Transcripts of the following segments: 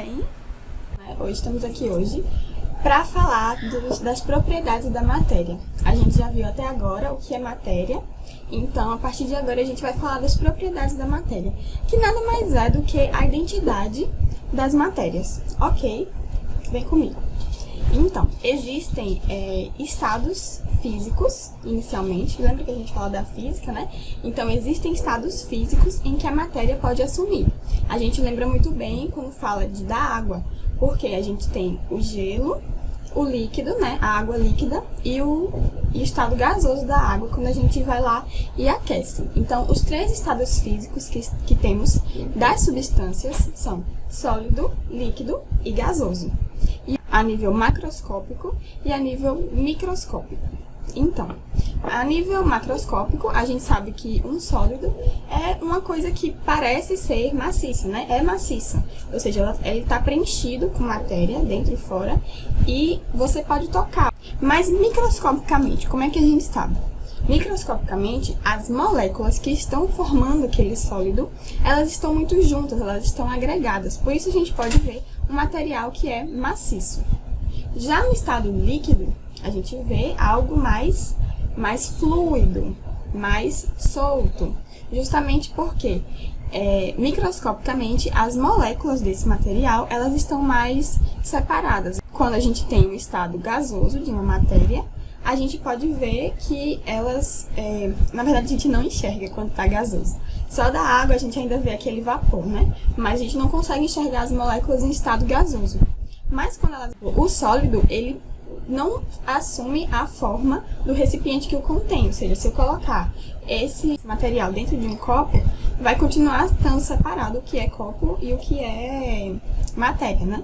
bem? Hoje estamos aqui para falar das propriedades da matéria. A gente já viu até agora o que é matéria, então a partir de agora a gente vai falar das propriedades da matéria, que nada mais é do que a identidade das matérias, ok? Vem comigo. Então, existem estados físicos, inicialmente, lembra que a gente fala da física, né? Então, existem estados físicos em que a matéria pode assumir. A gente lembra muito bem quando fala da água, porque a gente tem o gelo, o líquido, né? A água líquida e o estado gasoso da água, quando a gente vai lá e aquece. Então, os três estados físicos que temos das substâncias são sólido, líquido e gasoso. E a nível macroscópico e a nível microscópico. Então, a nível macroscópico, a gente sabe que um sólido é uma coisa que parece ser maciça, né? É maciça, ou seja, ele está preenchido com matéria dentro e fora e você pode tocar. Mas microscopicamente, como é que a gente sabe? Microscopicamente, as moléculas que estão formando aquele sólido, elas estão muito juntas, elas estão agregadas. Por isso a gente pode ver um material que é maciço. Já no estado líquido, a gente vê algo mais fluido, mais solto. Justamente porque, microscopicamente, as moléculas desse material, elas estão mais separadas. Quando a gente tem um estado gasoso de uma matéria, a gente pode ver que elas, na verdade a gente não enxerga quando está gasoso. Só da água a gente ainda vê aquele vapor, né? Mas a gente não consegue enxergar as moléculas em estado gasoso. Mas quando o sólido, ele não assume a forma do recipiente que o contém. Ou seja, se eu colocar esse material dentro de um copo, vai continuar estando separado o que é copo e o que é matéria, né?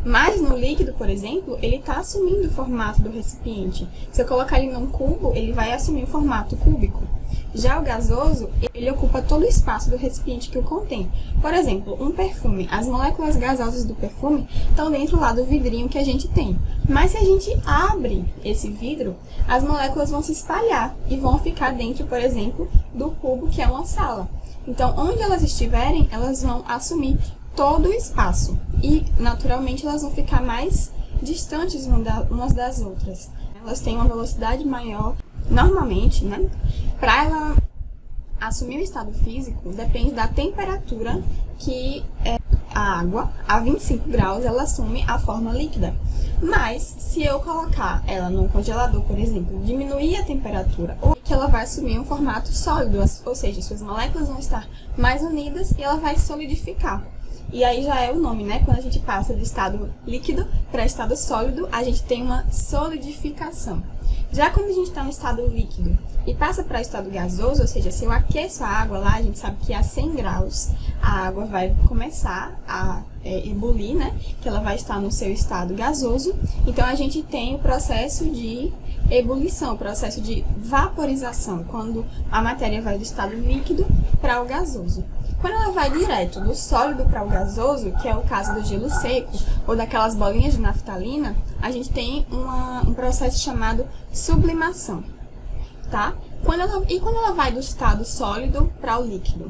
Mas no líquido, por exemplo, ele está assumindo o formato do recipiente. Se eu colocar ele num cubo, ele vai assumir o formato cúbico. Já o gasoso, ele ocupa todo o espaço do recipiente que o contém. Por exemplo, um perfume. As moléculas gasosas do perfume estão dentro lá do vidrinho que a gente tem. Mas se a gente abre esse vidro, as moléculas vão se espalhar e vão ficar dentro, por exemplo, do cubo que é uma sala. Então, onde elas estiverem, elas vão assumir todo o espaço. E, naturalmente, elas vão ficar mais distantes umas das outras. Elas têm uma velocidade maior. Normalmente, né, para ela assumir o estado físico, depende da temperatura que a água, a 25 graus, ela assume a forma líquida. Mas, se eu colocar ela num congelador, por exemplo, diminuir a temperatura, ou que ela vai assumir um formato sólido, ou seja, suas moléculas vão estar mais unidas e ela vai solidificar. E aí já é o nome, né? Quando a gente passa do estado líquido para estado sólido, a gente tem uma solidificação. Já quando a gente está no estado líquido e passa para o estado gasoso, ou seja, se eu aqueço a água lá, a gente sabe que a 100 graus a água vai começar a ebulir, né? Que ela vai estar no seu estado gasoso. Então, a gente tem o processo de ebulição, o processo de vaporização, quando a matéria vai do estado líquido para o gasoso. Quando ela vai direto do sólido para o gasoso, que é o caso do gelo seco ou daquelas bolinhas de naftalina, a gente tem um processo chamado sublimação, tá? Quando ela vai do estado sólido para o líquido,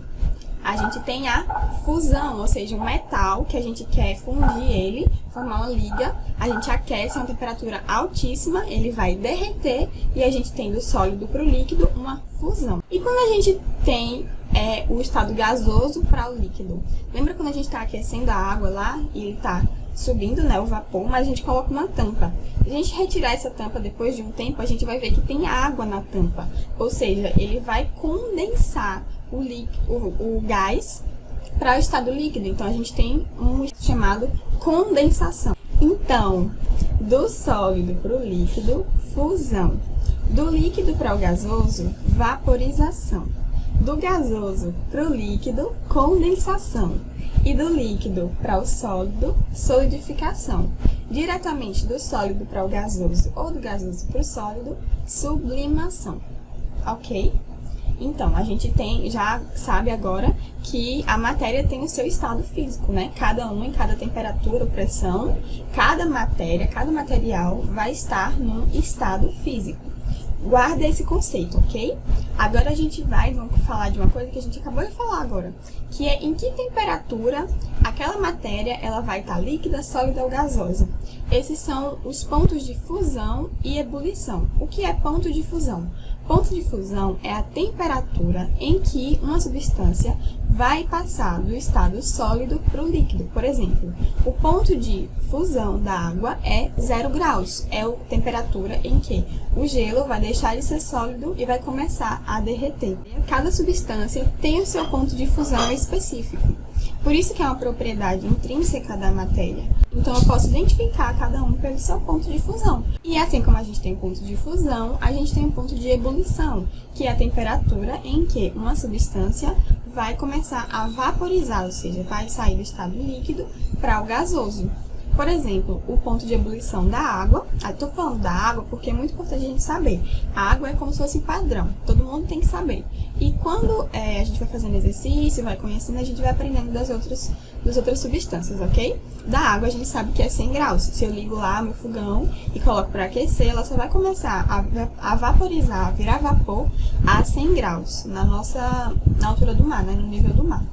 a gente tem a fusão, ou seja, o metal que a gente quer fundir ele, formar uma liga, a gente aquece a uma temperatura altíssima, ele vai derreter e a gente tem do sólido para o líquido uma fusão. E quando a gente tem o estado gasoso para o líquido, lembra quando a gente está aquecendo a água lá e ele está subindo, né, o vapor, mas a gente coloca uma tampa. Se a gente retirar essa tampa depois de um tempo, a gente vai ver que tem água na tampa, ou seja, ele vai condensar o gás para o estado líquido. Então, a gente tem um chamado condensação. Então, do sólido para o líquido, fusão. Do líquido para o gasoso, vaporização. Do gasoso para o líquido, condensação. E do líquido para o sólido, solidificação. Diretamente do sólido para o gasoso ou do gasoso para o sólido, sublimação. Ok? Então, a gente já sabe agora que a matéria tem o seu estado físico, né? Cada um em cada temperatura ou pressão, cada matéria, cada material vai estar num estado físico. guarda esse conceito, ok? Agora vamos falar de uma coisa que a gente acabou de falar agora, que é em que temperatura aquela matéria ela vai estar líquida, sólida ou gasosa. Esses são os pontos de fusão e ebulição. O que é ponto de fusão? Ponto de fusão é a temperatura em que uma substância vai passar do estado sólido para o líquido. Por exemplo, o ponto de fusão da água é 0 graus. É a temperatura em que o gelo vai deixar de ser sólido e vai começar a derreter. Cada substância tem o seu ponto de fusão específico. Por isso que é uma propriedade intrínseca da matéria. Então, eu posso identificar cada um pelo seu ponto de fusão. E assim como a gente tem ponto de fusão, a gente tem um ponto de ebulição, que é a temperatura em que uma substância vai começar a vaporizar, ou seja, vai sair do estado líquido para o gasoso. Por exemplo, o ponto de ebulição da água. Estou falando da água porque é muito importante a gente saber. A água é como se fosse padrão, todo mundo tem que saber. E quando a gente vai fazendo exercício, vai conhecendo, a gente vai aprendendo das outras substâncias, ok? Da água a gente sabe que é 100 graus. Se eu ligo lá meu fogão e coloco para aquecer, ela só vai começar a vaporizar, a virar vapor a 100 graus, na altura do mar, né, no nível do mar.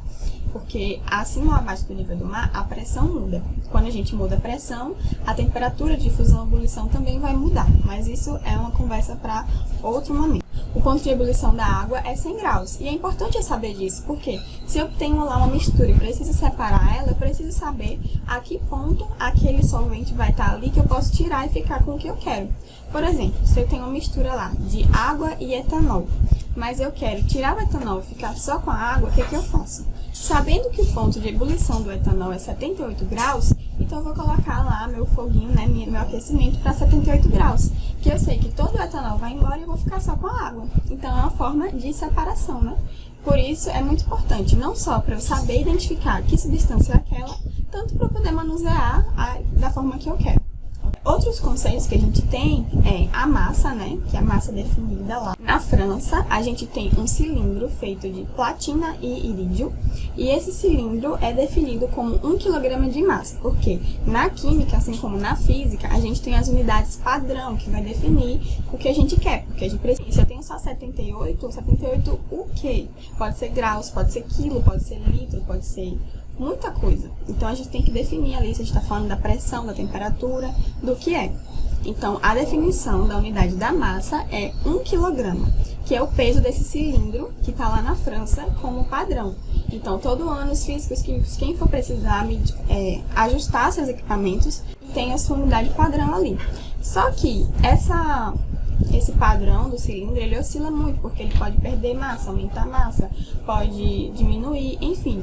Porque acima ou abaixo do nível do mar, a pressão muda. Quando a gente muda a pressão, a temperatura de fusão e ebulição também vai mudar. Mas isso é uma conversa para outro momento. O ponto de ebulição da água é 100 graus. E é importante eu saber disso, porque se eu tenho lá uma mistura e preciso separar ela, eu preciso saber a que ponto aquele solvente vai estar ali que eu posso tirar e ficar com o que eu quero. Por exemplo, se eu tenho uma mistura lá de água e etanol, mas eu quero tirar o etanol e ficar só com a água, o que eu faço? Sabendo que o ponto de ebulição do etanol é 78 graus, então eu vou colocar lá meu foguinho, né, meu aquecimento para 78 graus. Que eu sei que todo o etanol vai embora e eu vou ficar só com a água. Então é uma forma de separação, né? Por isso é muito importante, não só para eu saber identificar que substância é aquela, tanto para eu poder manusear da forma que eu quero. Outros conceitos que a gente tem é a massa, né, que é a massa definida lá. Na França, a gente tem um cilindro feito de platina e irídio, e esse cilindro é definido como 1 kg de massa, porque na química, assim como na física, a gente tem as unidades padrão, que vai definir o que a gente quer, porque a gente precisa, se eu tenho só 78 o quê? Pode ser graus, pode ser quilo, pode ser litro, pode ser muita coisa. Então, a gente tem que definir ali se a gente está falando da pressão, da temperatura, do que é. Então, a definição da unidade da massa é 1 kg, que é o peso desse cilindro que está lá na França como padrão. Então, todo ano, os físicos, quem for precisar ajustar seus equipamentos, tem a sua unidade padrão ali. Só que esse padrão do cilindro, ele oscila muito, porque ele pode perder massa, aumentar massa, pode diminuir, enfim.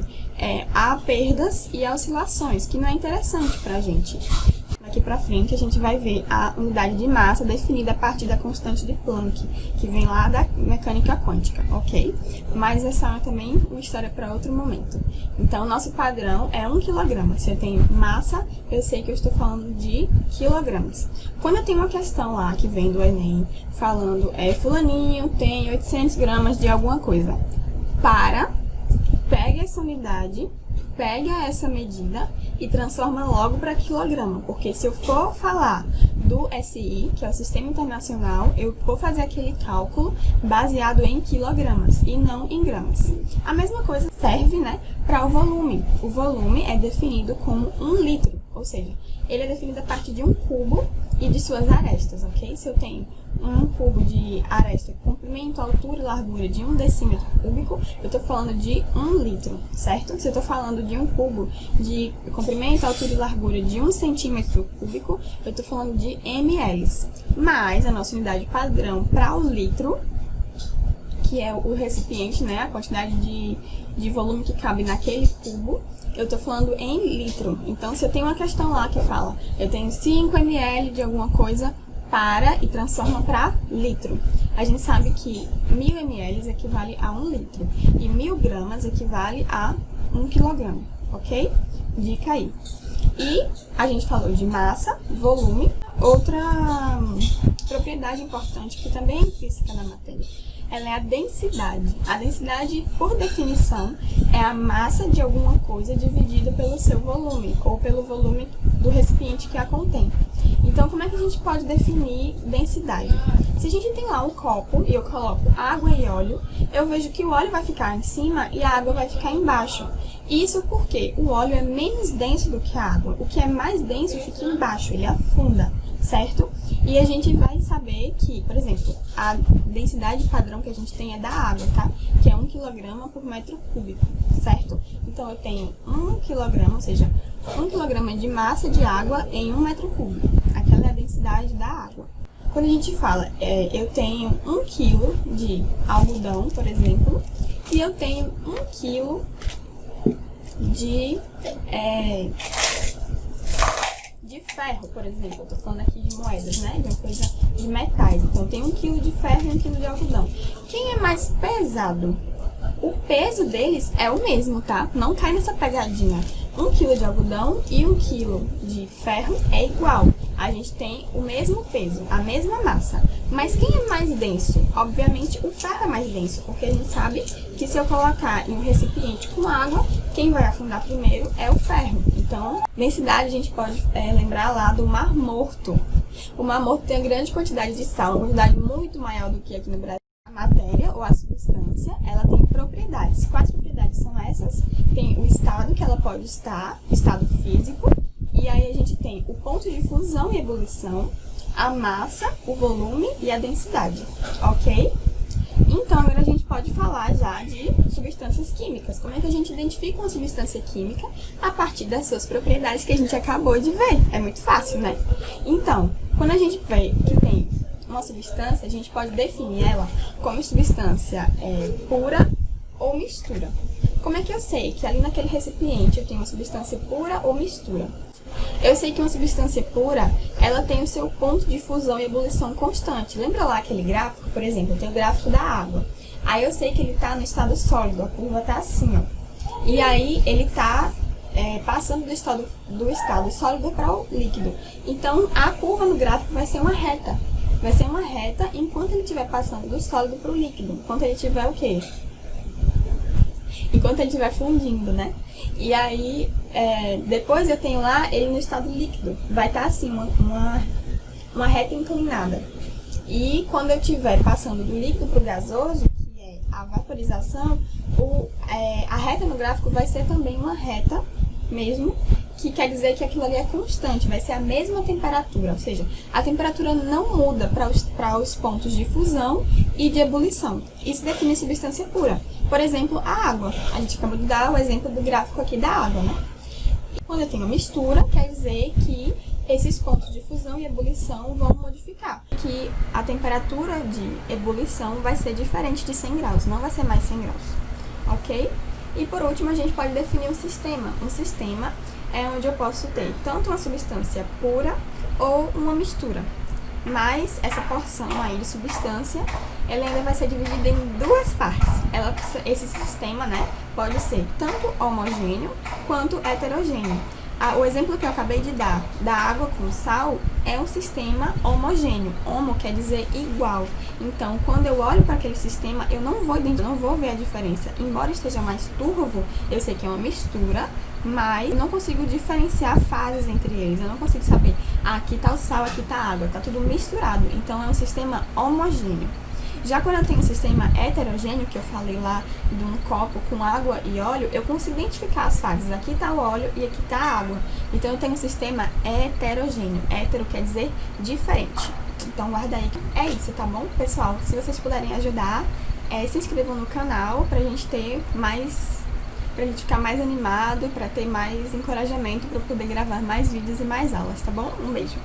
Há perdas e oscilações, que não é interessante pra gente. Daqui pra frente, a gente vai ver a unidade de massa definida a partir da constante de Planck, que vem lá da mecânica quântica, ok? Mas essa é também uma história para outro momento. Então, nosso padrão é 1 kg. Se eu tenho massa, eu sei que eu estou falando de quilogramas. Quando eu tenho uma questão lá que vem do Enem, falando, fulaninho tem 800 gramas de alguma coisa, pega essa unidade, pega essa medida e transforma logo para quilograma, porque se eu for falar do SI, que é o Sistema Internacional, eu vou fazer aquele cálculo baseado em quilogramas e não em gramas. A mesma coisa serve, né, para o volume. O volume é definido como 1 litro, ou seja, ele é definido a partir de um cubo e de suas arestas, ok? Se eu tenho um cubo de aresta, comprimento, altura e largura de 1 decímetro cúbico, eu estou falando de 1 litro, certo? Se eu estou falando de um cubo de comprimento, altura e largura de 1 centímetro cúbico, eu estou falando de ml. Mas a nossa unidade padrão para o litro, que é o recipiente, né, a quantidade de volume que cabe naquele cubo, eu tô falando em litro. Então, se eu tenho uma questão lá que fala, eu tenho 5 ml de alguma coisa, e transforma para litro. A gente sabe que 1000 ml equivale a 1 litro e 1000 gramas equivale a 1 kg, ok? Dica aí. E a gente falou de massa, volume. Outra propriedade importante que também é intrínseca na matéria. Ela é a densidade. A densidade, por definição, é a massa de alguma coisa dividida pelo seu volume, ou pelo volume do recipiente que a contém. Então, como é que a gente pode definir densidade? Se a gente tem lá um copo e eu coloco água e óleo, eu vejo que o óleo vai ficar em cima e a água vai ficar embaixo. Isso porque o óleo é menos denso do que a água. O que é mais denso fica embaixo, ele afunda, certo? E a gente vai saber que, por exemplo, a densidade padrão que a gente tem é da água, tá? Que é 1 kg por metro cúbico, certo? Então, eu tenho 1 kg, ou seja, 1 kg de massa de água em 1 metro cúbico. Aquela é a densidade da água. Quando a gente fala, eu tenho 1 kg de algodão, por exemplo, e eu tenho 1 kg de ferro, por exemplo. Eu tô falando aqui de moedas, né? De uma coisa de metais. Então, tem 1 kg de ferro e 1 kg de algodão. Quem é mais pesado? O peso deles é o mesmo, tá? Não cai nessa pegadinha. 1 kg de algodão e 1 kg de ferro é igual. A gente tem o mesmo peso, a mesma massa. Mas quem é mais denso? Obviamente, o ferro é mais denso, porque a gente sabe que se eu colocar em um recipiente com água, quem vai afundar primeiro é o ferro. Então, densidade a gente pode lembrar lá do Mar Morto. O Mar Morto tem uma grande quantidade de sal, uma quantidade muito maior do que aqui no Brasil. A matéria ou a substância, ela tem propriedades. Quais propriedades são essas? Tem o estado que ela pode estar, estado físico, e aí a gente tem o ponto de fusão e ebulição, a massa, o volume e a densidade, ok? Então, agora a gente pode falar já de substâncias químicas. Como é que a gente identifica uma substância química? A partir das suas propriedades que a gente acabou de ver. É muito fácil, né? Então, quando a gente vê que tem uma substância, a gente pode definir ela como substância pura ou mistura. Como é que eu sei que ali naquele recipiente eu tenho uma substância pura ou mistura? Eu sei que uma substância pura, ela tem o seu ponto de fusão e ebulição constante. Lembra lá aquele gráfico? Por exemplo, eu tenho o gráfico da água. Aí eu sei que ele está no estado sólido, a curva está assim, ó. E aí ele está passando do estado sólido para o líquido. Então, a curva no gráfico vai ser uma reta. Vai ser uma reta enquanto ele estiver passando do sólido para o líquido. Enquanto ele estiver o quê? Enquanto ele estiver fundindo, né? E aí, depois eu tenho lá ele no estado líquido. Vai estar assim, uma reta inclinada. E quando eu estiver passando do líquido para o gasoso, que é a vaporização, a reta no gráfico vai ser também uma reta mesmo, que quer dizer que aquilo ali é constante, vai ser a mesma temperatura, ou seja, a temperatura não muda para os pontos de fusão e de ebulição. Isso define substância pura. Por exemplo, a água. A gente acabou de dar o exemplo do gráfico aqui da água, né? Quando eu tenho mistura, quer dizer que esses pontos de fusão e ebulição vão modificar. Que a temperatura de ebulição vai ser diferente de 100 graus, não vai ser mais 100 graus, ok? E por último, a gente pode definir um sistema. Um sistema é onde eu posso ter tanto uma substância pura ou uma mistura. Mas essa porção aí de substância, ela ainda vai ser dividida em duas partes. Esse sistema, né, pode ser tanto homogêneo quanto heterogêneo. O exemplo que eu acabei de dar, da água com sal, é um sistema homogêneo. Homo quer dizer igual. Então, quando eu olho para aquele sistema, eu não vou ver a diferença. Embora esteja mais turvo, eu sei que é uma mistura, mas eu não consigo diferenciar fases entre eles. Eu não consigo saber, aqui está o sal, aqui está a água. Está tudo misturado. Então, é um sistema homogêneo. Já quando eu tenho um sistema heterogêneo, que eu falei lá de um copo com água e óleo, eu consigo identificar as fases. Aqui está o óleo e aqui está a água. Então, eu tenho um sistema heterogêneo. Hétero quer dizer diferente. Então, guarda aí. É isso, tá bom? Pessoal, se vocês puderem ajudar, se inscrevam no canal pra gente ter mais... pra gente ficar mais animado, pra ter mais encorajamento pra poder gravar mais vídeos e mais aulas, tá bom? Um beijo!